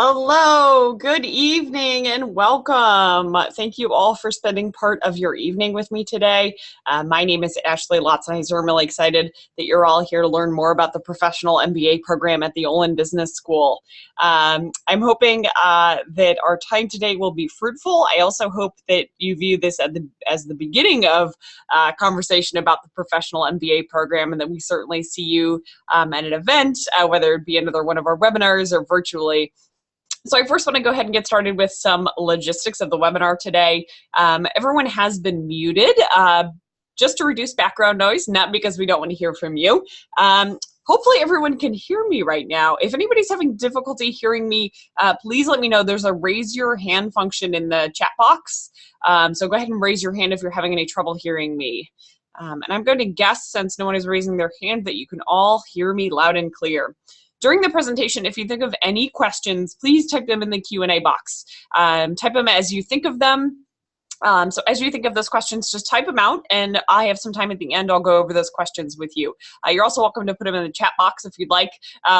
Hello, good evening, and welcome. Thank you all for spending part of your evening with me today. My name is Ashley Lotzenizer. I'm really excited that you're all here to learn more about the professional MBA program at the Olin Business School. I'm hoping that our time today will be fruitful. I also hope that you view this as the beginning of a conversation about the professional MBA program, and that we certainly see you at an event, whether it be another one of our webinars or virtually. So I first want to go ahead and get started with some logistics of the webinar today. Everyone has been muted just to reduce background noise, not because we don't want to hear from you. Hopefully everyone can hear me right now. If anybody's having difficulty hearing me, please let me know. There's a raise your hand function in the chat box. So go ahead and raise your hand if you're having any trouble hearing me. And I'm going to guess, since no one is raising their hand, that you can all hear me loud and clear. During the presentation, if you think of any questions, please type them in the Q&A box. Type them as you think of them. So as you think of those questions, just type them out, and I have some time at the end. I'll go over those questions with you. You're also welcome to put them in the chat box if you'd like,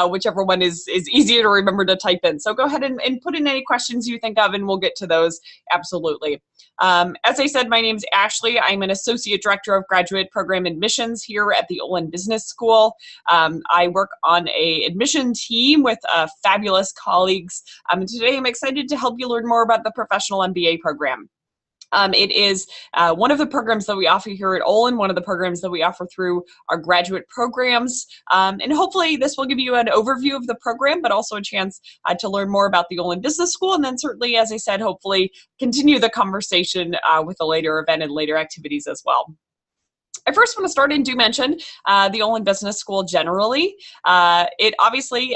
whichever one is easier to remember to type in. So go ahead and put in any questions you think of, and we'll get to those absolutely. As I said, my name's Ashley. I'm an Associate Director of Graduate Program Admissions here at the Olin Business School. I work on an admission team with fabulous colleagues. And today I'm excited to help you learn more about the professional MBA program. It is one of the programs that we offer here at Olin, one of the programs that we offer through our graduate programs. And hopefully this will give you an overview of the program, but also a chance to learn more about the Olin Business School. And then certainly, as I said, hopefully continue the conversation with a later event and later activities as well. I first want to start and do mention the Olin Business School generally. It obviously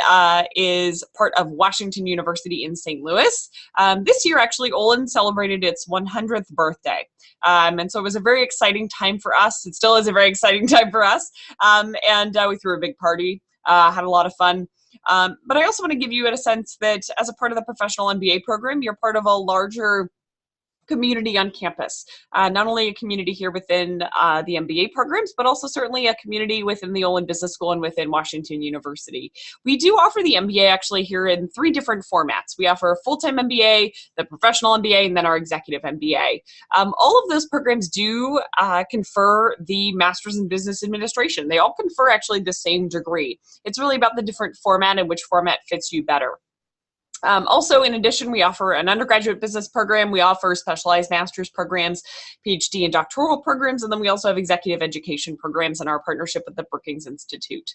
is part of Washington University in St. Louis. This year, actually, Olin celebrated its 100th birthday. And so it was a very exciting time for us. It still is a very exciting time for us. And we threw a big party, had a lot of fun. But I also want to give you a sense that as a part of the professional MBA program, you're part of a larger community on campus, not only a community here within the MBA programs, but also certainly a community within the Olin Business School and within Washington University. We do offer the MBA actually here in 3 different formats. We offer a full-time MBA, the professional MBA, and then our executive MBA. All of those programs do confer the Master's in Business Administration. They all confer actually the same degree. It's really about the different format and which format fits you better. Also, in addition, we offer an undergraduate business program. We offer specialized master's programs, PhD and doctoral programs, and then we also have executive education programs in our partnership with the Brookings Institute.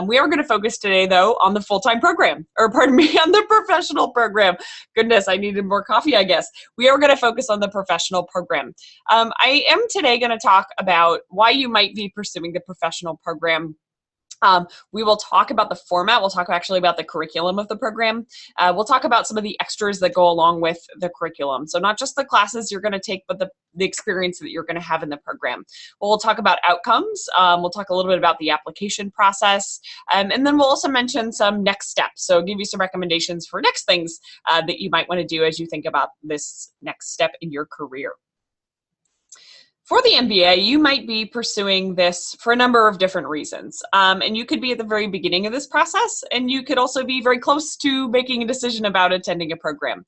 We are going to focus today, though, on the full-time program, or pardon me, on the professional program. Goodness, I needed more coffee, I guess. We are going to focus on the professional program. I am today going to talk about why you might be pursuing the professional program. We will talk about the format. We'll talk actually about the curriculum of the program. We'll talk about some of the extras that go along with the curriculum. So not just the classes you're going to take, but the experience that you're going to have in the program. We'll talk about outcomes. We'll talk a little bit about the application process. And then we'll also mention some next steps. So give you some recommendations for next things that you might want to do as you think about this next step in your career. For the MBA, you might be pursuing this for a number of different reasons. And you could be at the very beginning of this process, and you could also be very close to making a decision about attending a program.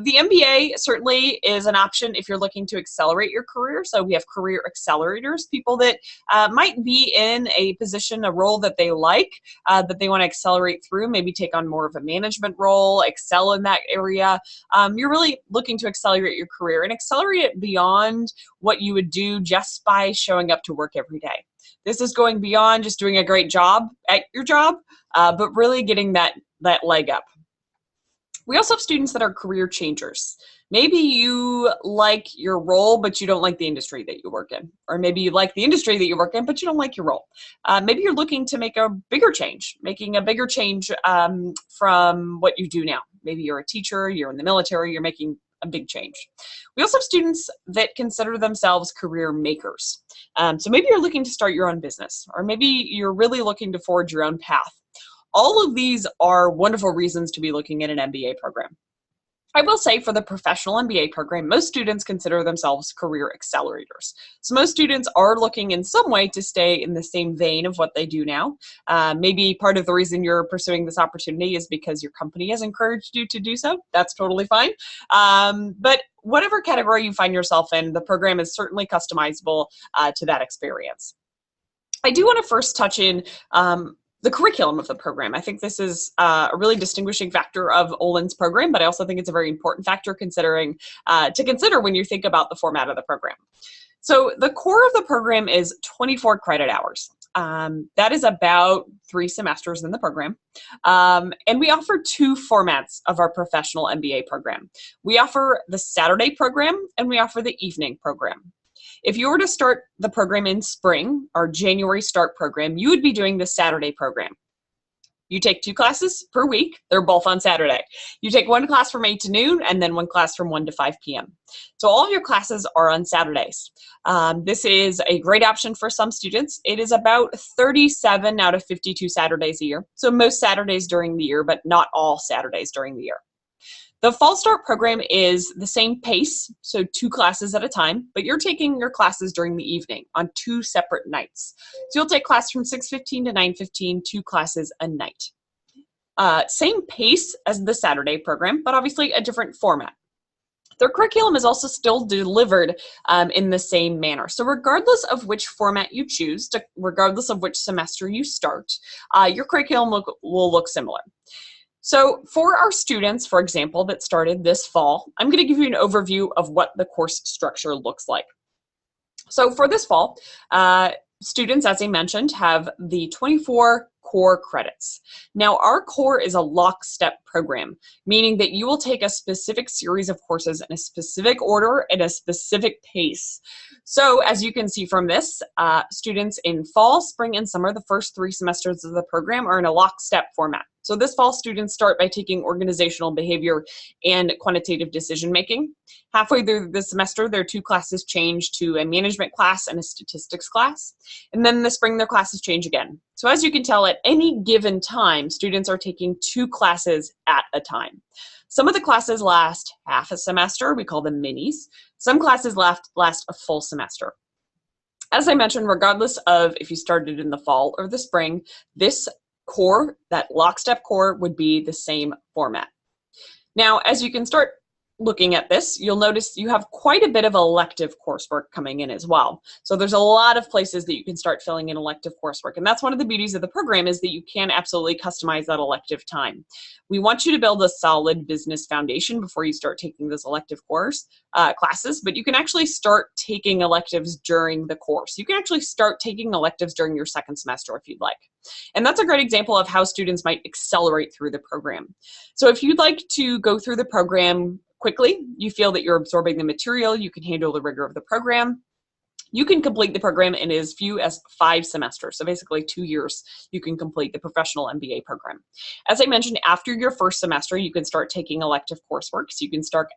The MBA certainly is an option if you're looking to accelerate your career. So we have career accelerators, people that might be in a position, a role that they like, that they want to accelerate through, maybe take on more of a management role, excel in that area. You're really looking to accelerate your career and accelerate it beyond what you would do just by showing up to work every day. This is going beyond just doing a great job at your job, but really getting that leg up. We also have students that are career changers. Maybe you like your role, but you don't like the industry that you work in. Or maybe you like the industry that you work in, but you don't like your role. Maybe you're looking to make a bigger change, making a bigger change from what you do now. Maybe you're a teacher, you're in the military, you're making a big change. We also have students that consider themselves career makers. So maybe you're looking to start your own business, or maybe you're really looking to forge your own path. All of these are wonderful reasons to be looking at an MBA program. I will say for the professional MBA program, most students consider themselves career accelerators. So most students are looking in some way to stay in the same vein of what they do now. Maybe part of the reason you're pursuing this opportunity is because your company has encouraged you to do so. That's totally fine. But whatever category you find yourself in, the program is certainly customizable to that experience. I do want to first touch in the curriculum of the program. I think this is a really distinguishing factor of Olin's program, but I also think it's a very important factor to consider when you think about the format of the program. So the core of the program is 24 credit hours. That is about 3 semesters in the program. And we offer 2 formats of our professional MBA program. We offer the Saturday program and we offer the evening program. If you were to start the program in spring, our January start program, you would be doing the Saturday program. You take 2 classes per week. They're both on Saturday. You take 1 class from 8 to noon and then 1 class from 1 to 5 p.m. So all of your classes are on Saturdays. This is a great option for some students. It is about 37 out of 52 Saturdays a year. So most Saturdays during the year, but not all Saturdays during the year. The Fall Start program is the same pace, so 2 classes at a time, but you're taking your classes during the evening on 2 separate nights. So you'll take class from 6:15 to 9:15, 2 classes a night. Same pace as the Saturday program, but obviously a different format. Their curriculum is also still delivered in the same manner. So regardless of which format you choose, regardless of which semester you start, your curriculum will look similar. So for our students, for example, that started this fall, I'm going to give you an overview of what the course structure looks like. So for this fall, students, as I mentioned, have the 24 core credits. Now, our core is a lockstep program, meaning that you will take a specific series of courses in a specific order at a specific pace. So as you can see from this, students in fall, spring, and summer, the first 3 semesters of the program are in a lockstep format. So this fall, students start by taking organizational behavior and quantitative decision making. Halfway through the semester, their 2 classes change to a management class and a statistics class. And then in the spring, their classes change again. So as you can tell, at any given time, students are taking 2 classes at a time. Some of the classes last half a semester. We call them minis. Some classes last a full semester. As I mentioned, regardless of if you started in the fall or the spring, this core, that lockstep core, would be the same format. Now, as you can start looking at this, you'll notice you have quite a bit of elective coursework coming in as well. So there's a lot of places that you can start filling in elective coursework. And that's one of the beauties of the program, is that you can absolutely customize that elective time. We want you to build a solid business foundation before you start taking those elective classes, but you can actually start taking electives during the course. You can actually start taking electives during your 2nd semester if you'd like. And that's a great example of how students might accelerate through the program. So if you'd like to go through the program quickly, you feel that you're absorbing the material, you can handle the rigor of the program, you can complete the program in as few as 5 semesters. So basically 2 years, you can complete the professional MBA program. As I mentioned, after your 1st semester, you can start taking elective coursework. So you can start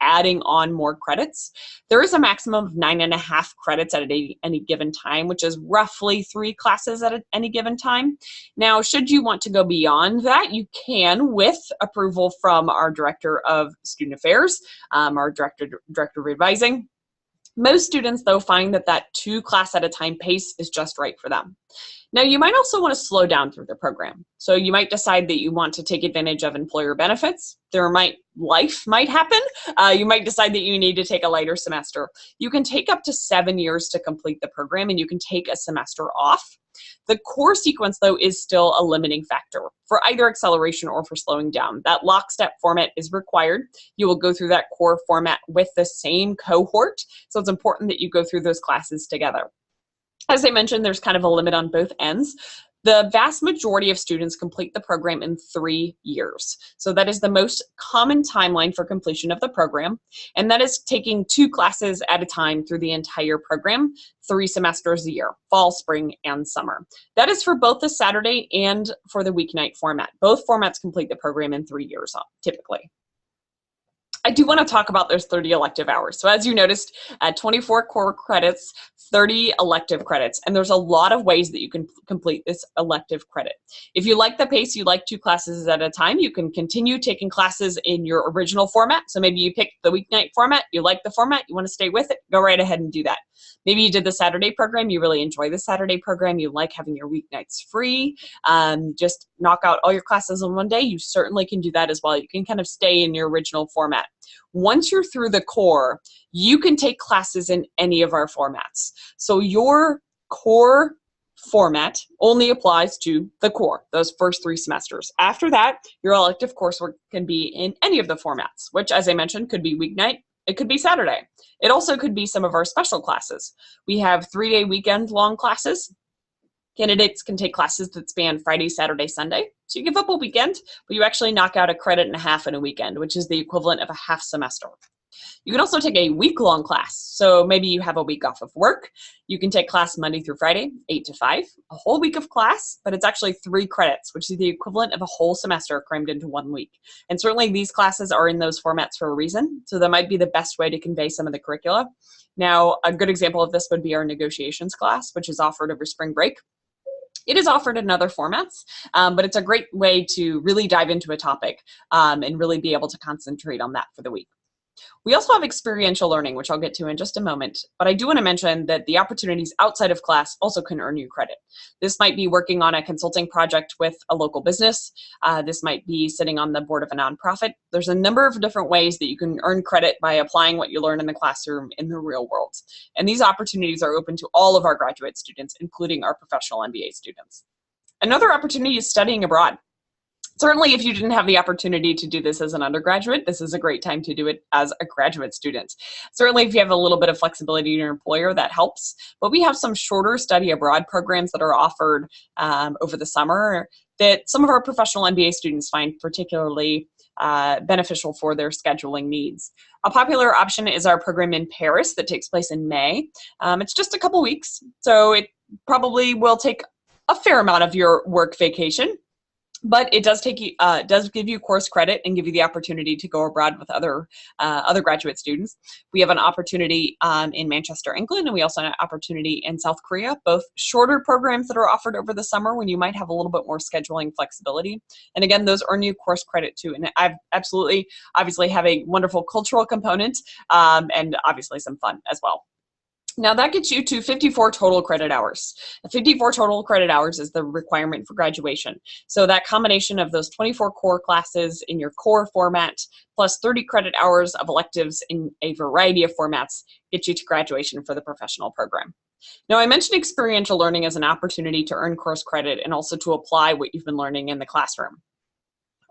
adding on more credits. There is a maximum of 9.5 credits at any given time, which is roughly 3 classes at any given time. Now, should you want to go beyond that, you can, with approval from our Director of Student Affairs, our Director of Advising. Most students, though, find that that 2 class at a time pace is just right for them. Now, you might also want to slow down through the program. So you might decide that you want to take advantage of employer benefits. Life might happen. You might decide that you need to take a lighter semester. You can take up to 7 years to complete the program, and you can take a semester off. The core sequence, though, is still a limiting factor for either acceleration or for slowing down. That lockstep format is required. You will go through that core format with the same cohort, so it's important that you go through those classes together. As I mentioned, there's kind of a limit on both ends. The vast majority of students complete the program in 3 years. So that is the most common timeline for completion of the program. And that is taking 2 classes at a time through the entire program, 3 semesters a year, fall, spring, and summer. That is for both the Saturday and for the weeknight format. Both formats complete the program in 3 years, typically. I do want to talk about those 30 elective hours. So as you noticed, 24 core credits, 30 elective credits, and there's a lot of ways that you can complete this elective credit. If you like the pace, you like 2 classes at a time, you can continue taking classes in your original format. So maybe you picked the weeknight format, you like the format, you want to stay with it, go right ahead and do that. Maybe you did the Saturday program, you really enjoy the Saturday program, you like having your weeknights free, just knock out all your classes in one day, you certainly can do that as well. You can kind of stay in your original format. Once you're through the core, you can take classes in any of our formats. So your core format only applies to the core, those first 3 semesters. After that, your elective coursework can be in any of the formats, which, as I mentioned, could be weeknight, it could be Saturday. It also could be some of our special classes. We have 3-day weekend-long classes. Candidates can take classes that span Friday, Saturday, Sunday. So you give up a weekend, but you actually knock out a credit and a half in a weekend, which is the equivalent of a half semester. You can also take a week-long class. So maybe you have a week off of work. You can take class Monday through Friday, 8 to 5, a whole week of class, but it's actually 3 credits, which is the equivalent of a whole semester crammed into 1 week. And certainly these classes are in those formats for a reason. So that might be the best way to convey some of the curricula. Now, a good example of this would be our negotiations class, which is offered over spring break. It is offered in other formats, but it's a great way to really dive into a topic and really be able to concentrate on that for the week. We also have experiential learning, which I'll get to in just a moment, but I do want to mention that the opportunities outside of class also can earn you credit. This might be working on a consulting project with a local business. This might be sitting on the board of a nonprofit. There's a number of different ways that you can earn credit by applying what you learn in the classroom in the real world. And these opportunities are open to all of our graduate students, including our professional MBA students. Another opportunity is studying abroad. Certainly, if you didn't have the opportunity to do this as an undergraduate, this is a great time to do it as a graduate student. Certainly, if you have a little bit of flexibility in your employer, that helps. But we have some shorter study abroad programs that are offered over the summer that some of our professional MBA students find particularly beneficial for their scheduling needs. A popular option is our program in Paris that takes place in May. It's just a couple weeks, so it probably will take a fair amount of your work vacation. But it does take you, does give you course credit and give you the opportunity to go abroad with other graduate students. We have an opportunity in Manchester, England, and we also have an opportunity in South Korea, both shorter programs that are offered over the summer when you might have a little bit more scheduling flexibility. And again, those earn you course credit too. And I've obviously have a wonderful cultural component and obviously some fun as well. Now that gets you to 54 total credit hours. 54 total credit hours is the requirement for graduation. So that combination of those 24 core classes in your core format plus 30 credit hours of electives in a variety of formats gets you to graduation for the professional program. Now I mentioned experiential learning as an opportunity to earn course credit and also to apply what you've been learning in the classroom.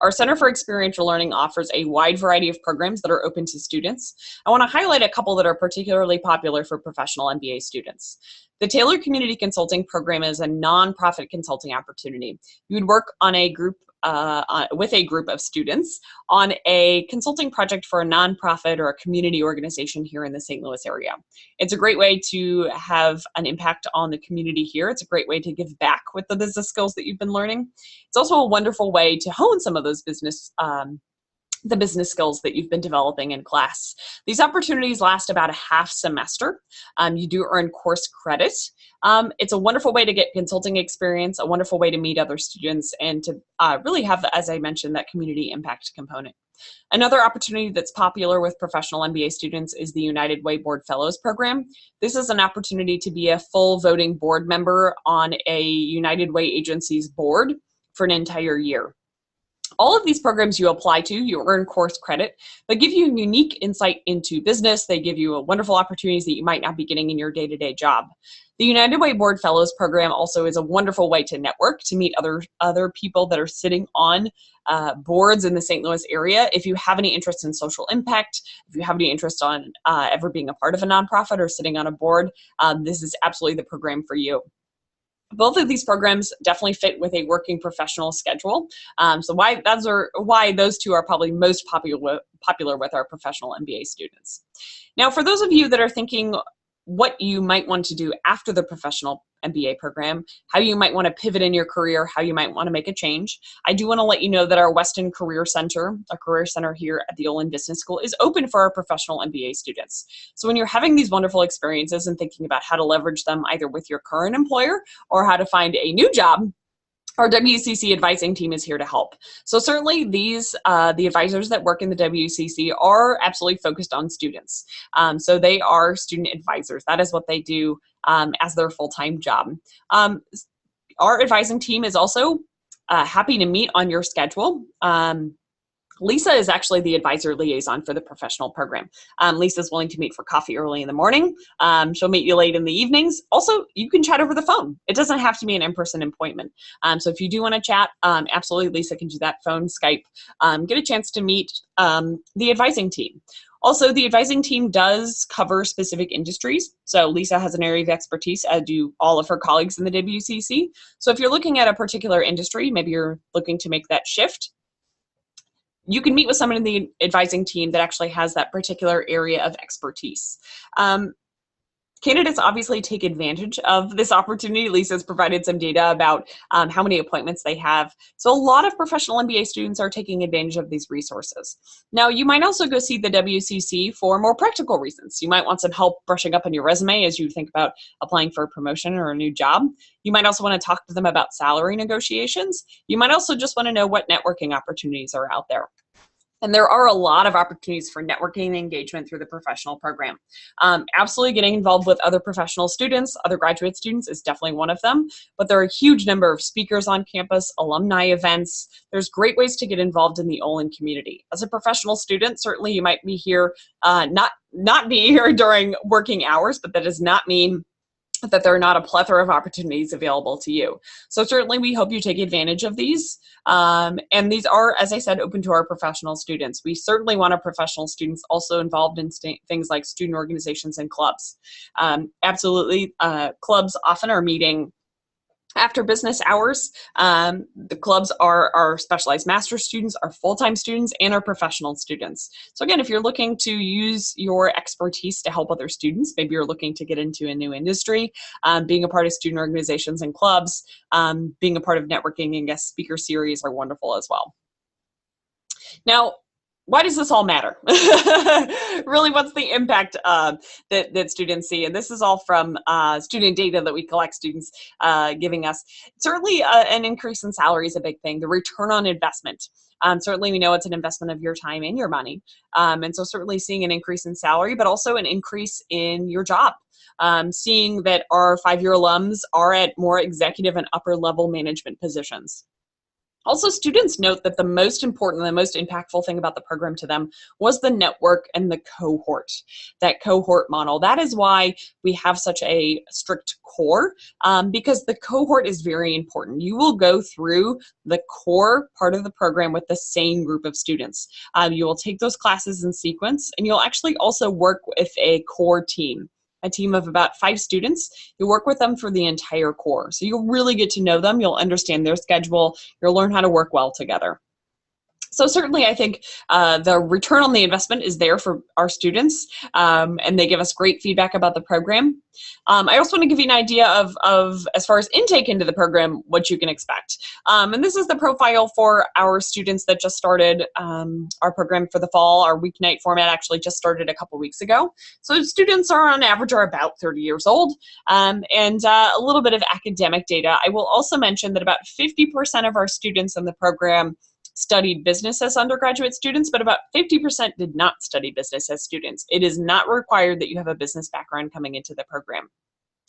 Our Center for Experiential Learning offers a wide variety of programs that are open to students. I want to highlight a couple that are particularly popular for professional MBA students. The Tailored Community Consulting Program is a nonprofit consulting opportunity. You would work on a group with a group of students on a consulting project for a nonprofit or a community organization here in the St. Louis area. It's a great way to have an impact on the community here. It's a great way to give back with the business skills that you've been learning. It's also a wonderful way to hone some of those business skills that you've been developing in class. These opportunities last about a half semester. You do earn course credit. It's a wonderful way to get consulting experience, a wonderful way to meet other students, and to really have, as I mentioned, that community impact component. Another opportunity that's popular with professional MBA students is the United Way Board Fellows Program. This is an opportunity to be a full voting board member on a United Way agency's board for an entire year. All of these programs you apply to, you earn course credit. They give you unique insight into business. They give you wonderful opportunities that you might not be getting in your day-to-day job. The United Way Board Fellows Program also is a wonderful way to network, to meet other people that are sitting on boards in the St. Louis area. If you have any interest in social impact, if you have any interest on ever being a part of a nonprofit or sitting on a board, this is absolutely the program for you. Both of these programs definitely fit with a working professional schedule. So why those two are probably most popular with our professional MBA students. Now, for those of you that are thinking, what you might want to do after the professional MBA program, how you might want to pivot in your career, how you might want to make a change. I do want to let you know that our Weston Career Center, our career center here at the Olin Business School, is open for our professional MBA students. So when you're having these wonderful experiences and thinking about how to leverage them either with your current employer or how to find a new job, our WCC advising team is here to help. So certainly the advisors that work in the WCC are absolutely focused on students. So they are student advisors. That is what they do as their full-time job. Our advising team is also happy to meet on your schedule. Lisa is actually the advisor liaison for the professional program. Lisa's willing to meet for coffee early in the morning. She'll meet you late in the evenings. Also, you can chat over the phone. It doesn't have to be an in-person appointment. So if you do want to chat, absolutely, Lisa can do that, phone, Skype, get a chance to meet the advising team. Also, the advising team does cover specific industries. So Lisa has an area of expertise, as do all of her colleagues in the WCC. So if you're looking at a particular industry, maybe you're looking to make that shift, you can meet with someone in the advising team that actually has that particular area of expertise. Candidates obviously take advantage of this opportunity. Lisa's provided some data about how many appointments they have. So a lot of professional MBA students are taking advantage of these resources. Now, you might also go see the WCC for more practical reasons. You might want some help brushing up on your resume as you think about applying for a promotion or a new job. You might also want to talk to them about salary negotiations. You might also just want to know what networking opportunities are out there. And there are a lot of opportunities for networking and engagement through the professional program. Absolutely getting involved with other professional students, other graduate students is definitely one of them, but there are a huge number of speakers on campus, alumni events. There's great ways to get involved in the Olin community. As a professional student, certainly you might be here, not be here during working hours, but that does not mean that there are not a plethora of opportunities available to you. So certainly we hope you take advantage of these. And these are, as I said, open to our professional students. We certainly want our professional students also involved in things like student organizations and clubs. Absolutely, clubs often are meeting after business hours. The clubs are our specialized master's students, our full-time students, and our professional students. So again, if you're looking to use your expertise to help other students, maybe you're looking to get into a new industry, being a part of student organizations and clubs, being a part of networking and guest speaker series are wonderful as well. Now, why does this all matter? Really, what's the impact that students see? And this is all from student data that we collect, students giving us. Certainly an increase in salary is a big thing. The return on investment. Certainly we know it's an investment of your time and your money. And so certainly seeing an increase in salary, but also an increase in your job. Seeing that our 5-year alums are at more executive and upper level management positions. Also, students note that the most important and the most impactful thing about the program to them was the network and the cohort, that cohort model. That is why we have such a strict core, because the cohort is very important. You will go through the core part of the program with the same group of students. You will take those classes in sequence, and you'll actually also work with a core team. A team of about 5 students. You work with them for the entire core. So you'll really get to know them. You'll understand their schedule. You'll learn how to work well together. So certainly I think the return on the investment is there for our students, and they give us great feedback about the program. I also want to give you an idea of as far as intake into the program, what you can expect. And this is the profile for our students that just started our program for the fall. Our weeknight format actually just started a couple weeks ago. So students are on average are about 30 years old, and a little bit of academic data. I will also mention that about 50% of our students in the program studied business as undergraduate students, but about 50% did not study business as students. It is not required that you have a business background coming into the program.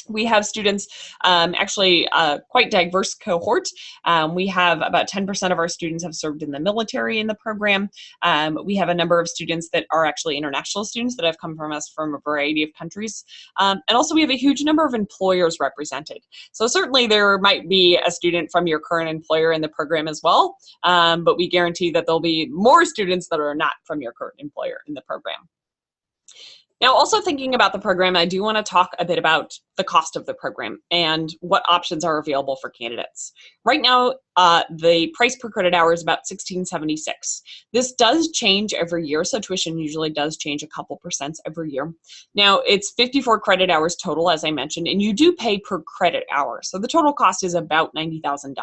We have students, actually quite diverse cohort. We have about 10% of our students have served in the military in the program. We have a number of students that are actually international students that have come from us from a variety of countries. And also we have a huge number of employers represented. So certainly there might be a student from your current employer in the program as well, but we guarantee that there'll be more students that are not from your current employer in the program. Now, also thinking about the program, I do want to talk a bit about the cost of the program and what options are available for candidates. Right now, the price per credit hour is about $16.76. This does change every year, so tuition usually does change a couple percent every year. Now, it's 54 credit hours total, as I mentioned, and you do pay per credit hour. So the total cost is about $90,000.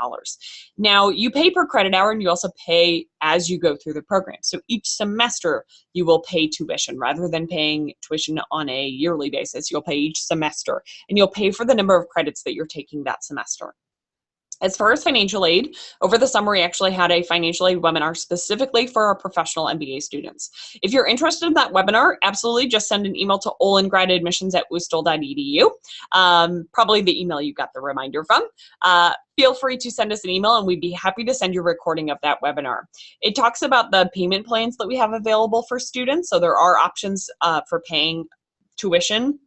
Now, you pay per credit hour, and you also pay as you go through the program. So each semester, you will pay tuition rather than paying tuition on a yearly basis. You'll pay each semester, and you'll pay for the number of credits that you're taking that semester. As far as financial aid, over the summer we actually had a financial aid webinar specifically for our professional MBA students. If you're interested in that webinar, absolutely just send an email to olingradadmissions@wustl.edu. Probably the email you got the reminder from. Feel free to send us an email and we'd be happy to send you a recording of that webinar. It talks about the payment plans that we have available for students. So there are options for paying tuition.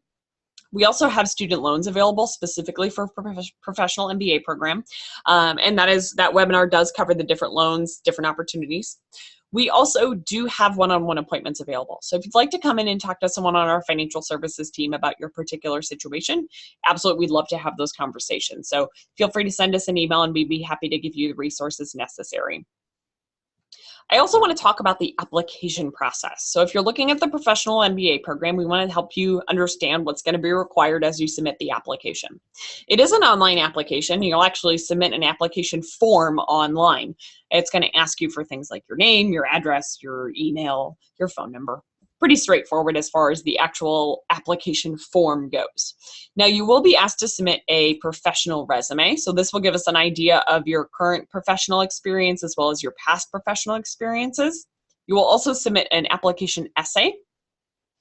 We also have student loans available specifically for professional MBA program. And that webinar does cover the different loans, different opportunities. We also do have one-on-one appointments available. So if you'd like to come in and talk to someone on our financial services team about your particular situation, absolutely, we'd love to have those conversations. So feel free to send us an email and we'd be happy to give you the resources necessary. I also want to talk about the application process. So if you're looking at the professional MBA program, we want to help you understand what's going to be required as you submit the application. It is an online application. You'll actually submit an application form online. It's going to ask you for things like your name, your address, your email, your phone number. Pretty straightforward as far as the actual application form goes. Now, you will be asked to submit a professional resume. So this will give us an idea of your current professional experience as well as your past professional experiences. You will also submit an application essay.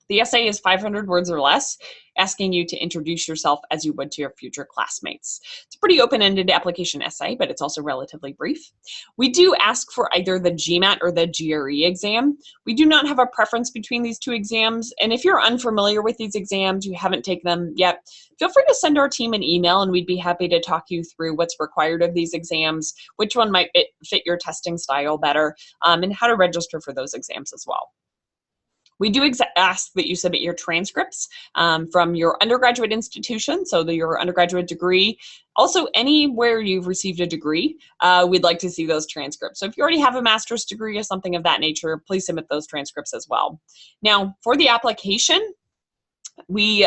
The essay is 500 words or less, asking you to introduce yourself as you would to your future classmates. It's a pretty open-ended application essay, but it's also relatively brief. We do ask for either the GMAT or the GRE exam. We do not have a preference between these two exams, and if you're unfamiliar with these exams, you haven't taken them yet, feel free to send our team an email and we'd be happy to talk you through what's required of these exams, which one might fit your testing style better, and how to register for those exams as well. We do ask that you submit your transcripts from your undergraduate institution, so your undergraduate degree. Also, anywhere you've received a degree, we'd like to see those transcripts. So if you already have a master's degree or something of that nature, please submit those transcripts as well. Now, for the application, we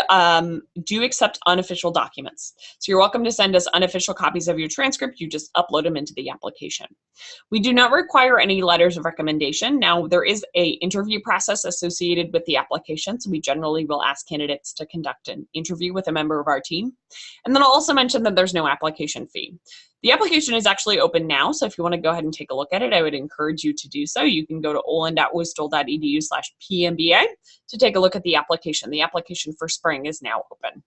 do accept unofficial documents. So you're welcome to send us unofficial copies of your transcript. You just upload them into the application. We do not require any letters of recommendation. Now, there is an interview process associated with the application, so we generally will ask candidates to conduct an interview with a member of our team. And then I'll also mention that there's no application fee. The application is actually open now, so if you want to go ahead and take a look at it, I would encourage you to do so. You can go to olin.wustl.edu/PMBA to take a look at the application. The application for spring is now open.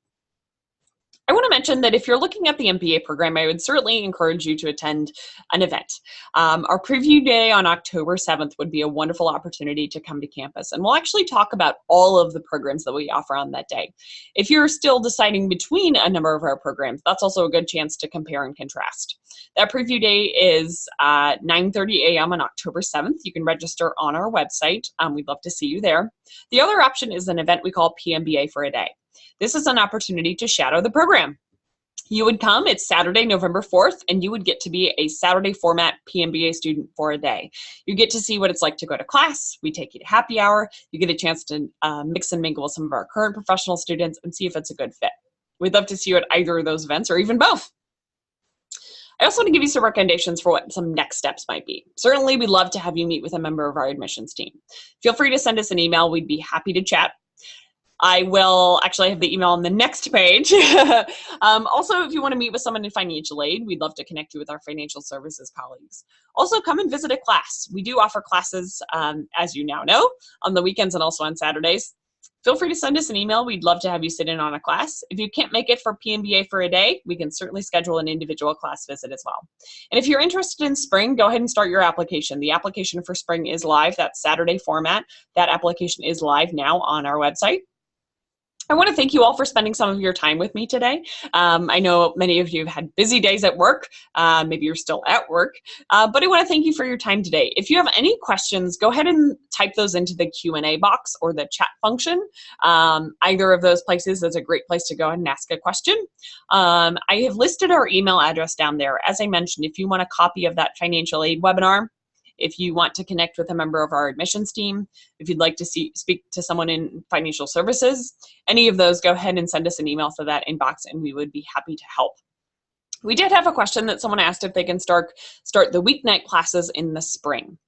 I want to mention that if you're looking at the MBA program, I would certainly encourage you to attend an event. Our preview day on October 7th would be a wonderful opportunity to come to campus, and we'll actually talk about all of the programs that we offer on that day. If you're still deciding between a number of our programs, that's also a good chance to compare and contrast. That preview day is 9:30 a.m. on October 7th. You can register on our website. We'd love to see you there. The other option is an event we call PMBA for a day. This is an opportunity to shadow the program. You would come, it's Saturday, November 4th, and you would get to be a Saturday format PMBA student for a day. You get to see what it's like to go to class. We take you to happy hour. You get a chance to mix and mingle with some of our current professional students and see if it's a good fit. We'd love to see you at either of those events or even both. I also want to give you some recommendations for what some next steps might be. Certainly, we'd love to have you meet with a member of our admissions team. Feel free to send us an email. We'd be happy to chat. I will actually have the email on the next page. Also, if you want to meet with someone in financial aid, we'd love to connect you with our financial services colleagues. Also, come and visit a class. We do offer classes, as you now know, on the weekends and also on Saturdays. Feel free to send us an email. We'd love to have you sit in on a class. If you can't make it for PMBA for a day, we can certainly schedule an individual class visit as well. And if you're interested in spring, go ahead and start your application. The application for spring is live. That Saturday format. That application is live now on our website. I want to thank you all for spending some of your time with me today. I know many of you have had busy days at work. Maybe you're still at work, but I want to thank you for your time today. If you have any questions, go ahead and type those into the Q&A box or the chat function. Either of those places is a great place to go ahead and ask a question. I have listed our email address down there. As I mentioned, if you want a copy of that financial aid webinar, if you want to connect with a member of our admissions team, if you'd like to speak to someone in financial services, any of those, go ahead and send us an email to that inbox and we would be happy to help. We did have a question that someone asked if they can start the weeknight classes in the spring.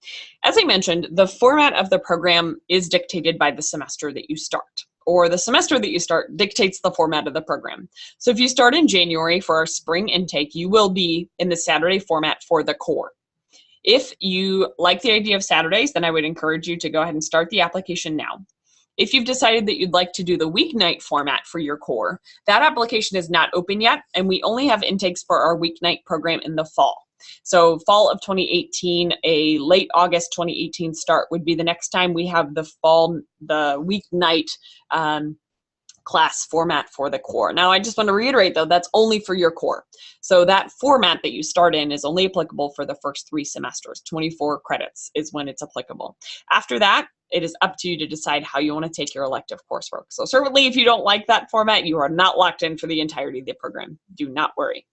As I mentioned, the format of the program is dictated by the semester that you start, or the semester that you start dictates the format of the program. So if you start in January for our spring intake, you will be in the Saturday format for the core. If you like the idea of Saturdays, then I would encourage you to go ahead and start the application now. If you've decided that you'd like to do the weeknight format for your core, that application is not open yet, and we only have intakes for our weeknight program in the fall. So fall of 2018, a late August 2018 start would be the next time we have the weeknight class format for the core. Now, I just want to reiterate, though, that's only for your core. So that format that you start in is only applicable for the first 3 semesters. 24 credits is when it's applicable. After that, it is up to you to decide how you want to take your elective coursework. So certainly, if you don't like that format, you are not locked in for the entirety of the program. Do not worry.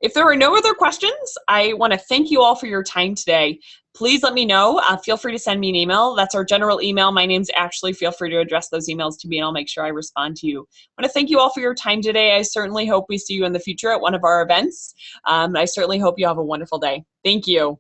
If there are no other questions, I want to thank you all for your time today. Please let me know. Feel free to send me an email. That's our general email. My name's Ashley. Feel free to address those emails to me, and I'll make sure I respond to you. I want to thank you all for your time today. I certainly hope we see you in the future at one of our events. I certainly hope you have a wonderful day. Thank you.